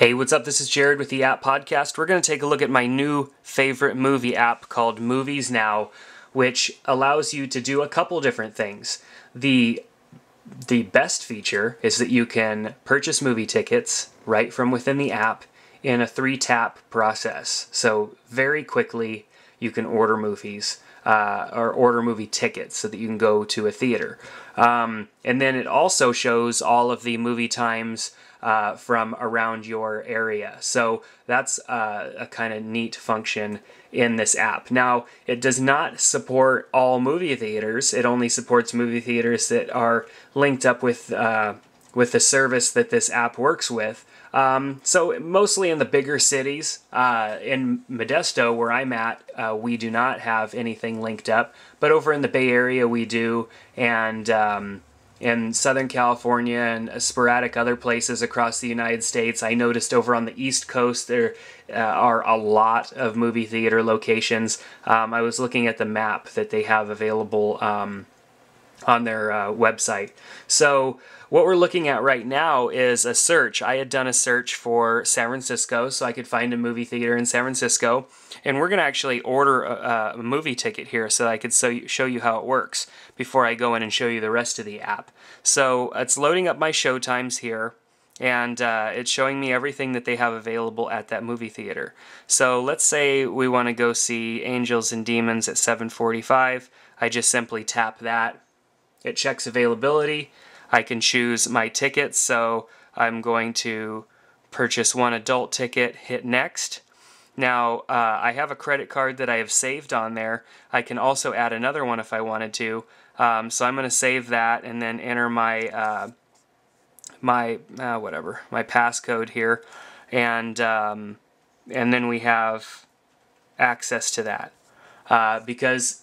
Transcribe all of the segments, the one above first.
Hey, what's up? This is Jared with the App Podcast. We're going to take a look at my new favorite movie app called Movies Now, which allows you to do a couple different things. The best feature is that you can purchase movie tickets right from within the app in a 3-tap process. So very quickly you can order movies or order movie tickets so that you can go to a theater. And then it also shows all of the movie times from around your area. So that's a kind of neat function in this app. Now, it does not support all movie theaters. It only supports movie theaters that are linked up with the service that this app works with. So mostly in the bigger cities. In Modesto, where I'm at, we do not have anything linked up. But over in the Bay Area, we do. And in Southern California and sporadic other places across the United States. I noticed over on the East Coast there are a lot of movie theater locations. I was looking at the map that they have available on their website. So what we're looking at right now is a search. I had done a search for San Francisco so I could find a movie theater in San Francisco, and we're going to actually order a movie ticket here so I could show you how it works before I go in and show you the rest of the app. So it's loading up my show times here, and it's showing me everything that they have available at that movie theater. So let's say we want to go see Angels and Demons at 7:45. I just simply tap that. It checks availability. I can choose my tickets, so I'm going to purchase one adult ticket, hit next. Now, I have a credit card that I have saved on there. I can also add another one if I wanted to. So I'm going to save that and then enter my my passcode here, and then we have access to that because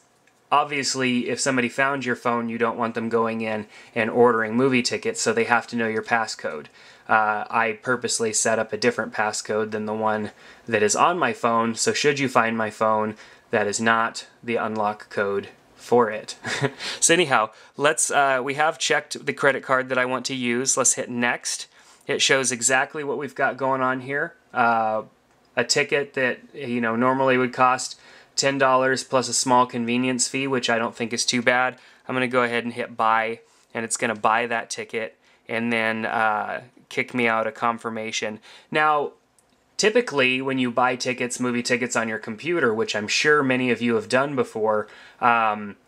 obviously, if somebody found your phone, you don't want them going in and ordering movie tickets, so they have to know your passcode. I purposely set up a different passcode than the one that is on my phone, so should you find my phone, that is not the unlock code for it. So anyhow, we have checked the credit card that I want to use. Let's hit next. It shows exactly what we've got going on here. A ticket that normally would cost $10 plus a small convenience fee, which I don't think is too bad. I'm going to go ahead and hit buy, and it's going to buy that ticket and then kick me out a confirmation. Now, typically when you buy tickets, movie tickets on your computer, which I'm sure many of you have done before,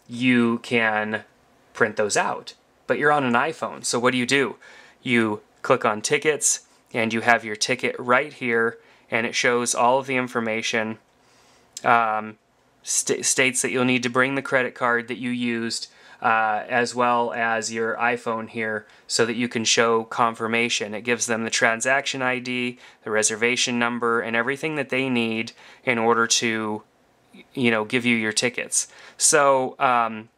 you can print those out. But you're on an iPhone, so what do? You click on tickets, and you have your ticket right here, and it shows all of the information. States that you'll need to bring the credit card that you used as well as your iPhone here so that you can show confirmation. It gives them the transaction ID, the reservation number, and everything that they need in order to give you your tickets. So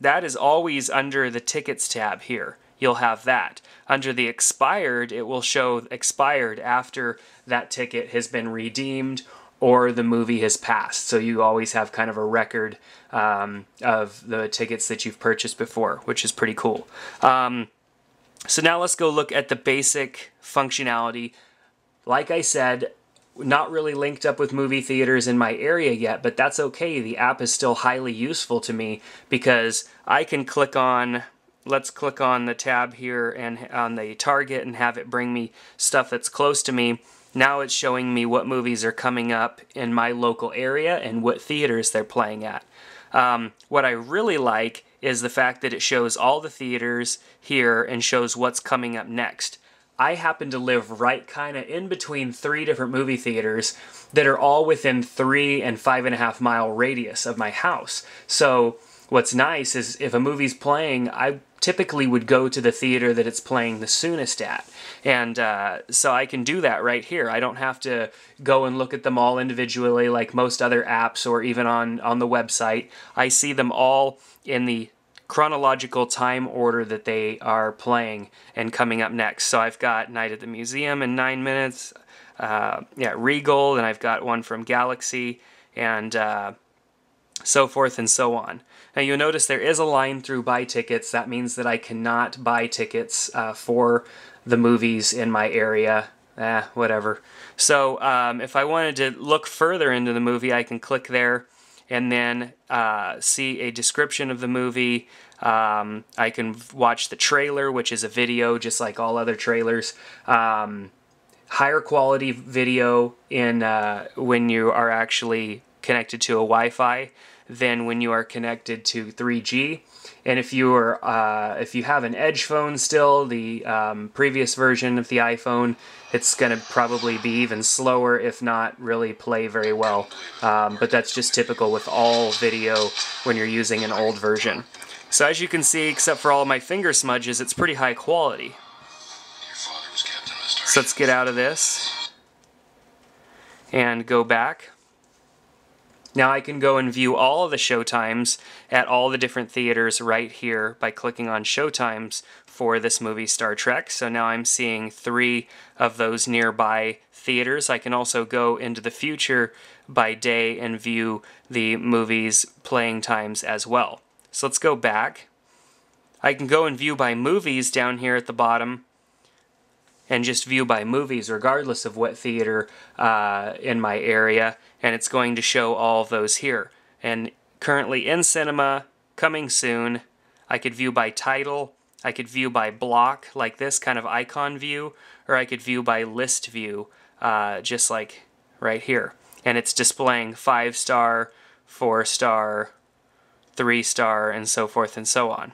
that is always under the tickets tab here. You'll have that. Under the expired, it will show expired after that ticket has been redeemed or the movie has passed. So you always have kind of a record of the tickets that you've purchased before, which is pretty cool. So now let's go look at the basic functionality. Like I said, not really linked up with movie theaters in my area yet, but that's okay. The app is still highly useful to me because I can click on, let's click on the tab here and on the target and have it bring me stuff that's close to me. Now it's showing me what movies are coming up in my local area and what theaters they're playing at. What I really like is the fact that it shows all the theaters here and shows what's coming up next. I happen to live right kind of in between 3 different movie theaters that are all within 3 and 5.5 mile radius of my house. So what's nice is if a movie's playing, I typically would go to the theater that it's playing the soonest at. And so I can do that right here. I don't have to go and look at them all individually like most other apps or even on the website. I see them all in the chronological time order that they are playing and coming up next. So I've got Night at the Museum in 9 minutes, Regal, and I've got one from Galaxy, and so forth and so on. Now you'll notice there is a line through buy tickets. That means that I cannot buy tickets for the movies in my area whatever. So if I wanted to look further into the movie, I can click there and then see a description of the movie. I can watch the trailer, which is a video just like all other trailers. Higher quality video in when you are actually connected to a Wi-Fi than when you are connected to 3G. And if you have an Edge phone still, the previous version of the iPhone, it's going to probably be even slower, if not really play very well. But that's just typical with all video when you're using an old version. So as you can see, except for all my finger smudges, it's pretty high quality. So let's get out of this and go back. Now I can go and view all of the showtimes at all the different theaters right here by clicking on showtimes for this movie Star Trek. So now I'm seeing 3 of those nearby theaters. I can also go into the future by day and view the movie's playing times as well. So let's go back. I can go and view by movies down here at the bottom, and just view by movies regardless of what theater in my area, and it's going to show all of those here. And currently in cinema, coming soon, I could view by title, I could view by block like this kind of icon view, or I could view by list view just like right here. And it's displaying 5-star, 4-star, 3-star, and so forth and so on.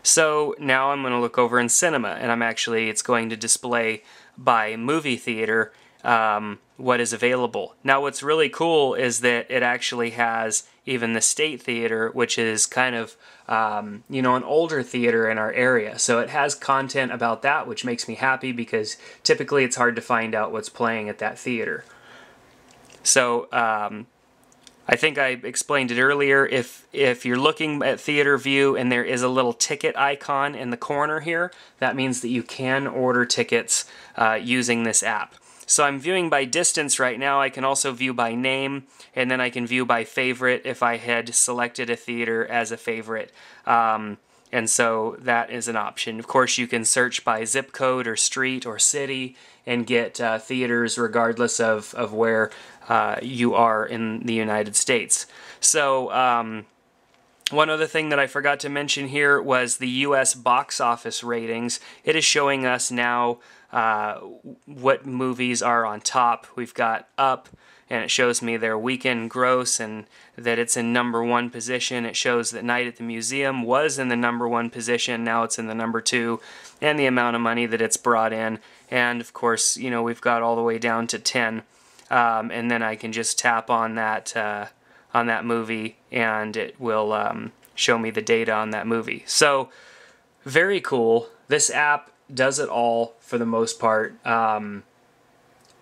So now I'm going to look over in cinema, and it's going to display by movie theater what is available. Now what's really cool is that it actually has even the State Theater, which is kind of an older theater in our area. So it has content about that, which makes me happy because typically it's hard to find out what's playing at that theater. So I think I explained it earlier. If you're looking at theater view and there is a little ticket icon in the corner here, that means that you can order tickets using this app. So I'm viewing by distance right now. I can also view by name, and then I can view by favorite if I had selected a theater as a favorite. And so that is an option. Of course, you can search by zip code or street or city and get theaters regardless of where you are in the United States. So one other thing that I forgot to mention here was the U.S. box office ratings. It is showing us now what movies are on top. We've got Up, and it shows me their weekend gross and that it's in #1 position. It shows that Night at the Museum was in the #1 position, now it's in the #2, and the amount of money that it's brought in. And of course, we've got all the way down to 10, and then I can just tap on that movie, and it will show me the data on that movie. So very cool. This app does it all for the most part.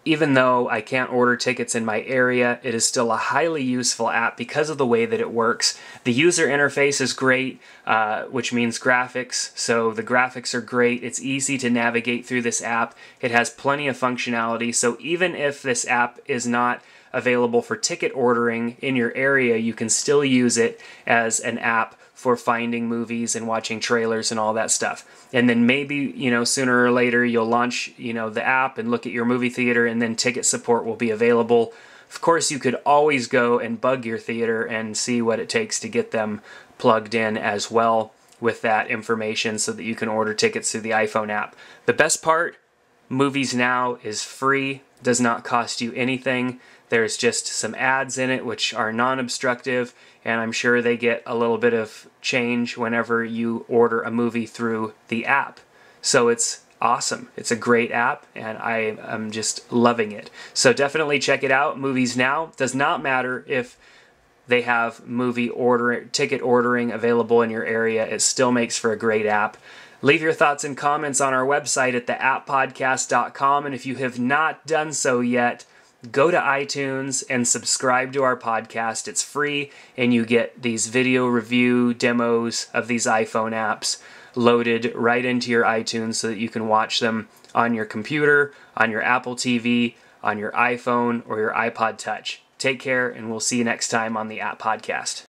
Even though I can't order tickets in my area, it is still a highly useful app because of the way that it works. The user interface is great, which means graphics, so the graphics are great. It's easy to navigate through this app. It has plenty of functionality, so even if this app is not available for ticket ordering in your area, you can still use it as an app for finding movies and watching trailers and all that stuff. And then maybe, sooner or later you'll launch, the app and look at your movie theater, and then ticket support will be available. Of course, you could always go and bug your theater and see what it takes to get them plugged in as well with that information so that you can order tickets through the iPhone app. The best part, Movies Now is free, does not cost you anything. There's just some ads in it which are non-obstructive, and I'm sure they get a little bit of change whenever you order a movie through the app. So it's awesome. It's a great app, and I am just loving it. So definitely check it out. Movies Now. Does not matter if they have ticket ordering available in your area. It still makes for a great app. Leave your thoughts and comments on our website at theapppodcast.com, and if you have not done so yet, go to iTunes and subscribe to our podcast. It's free, and you get these video review demos of these iPhone apps loaded right into your iTunes so that you can watch them on your computer, on your Apple TV, on your iPhone, or your iPod Touch. Take care, and we'll see you next time on the App Podcast.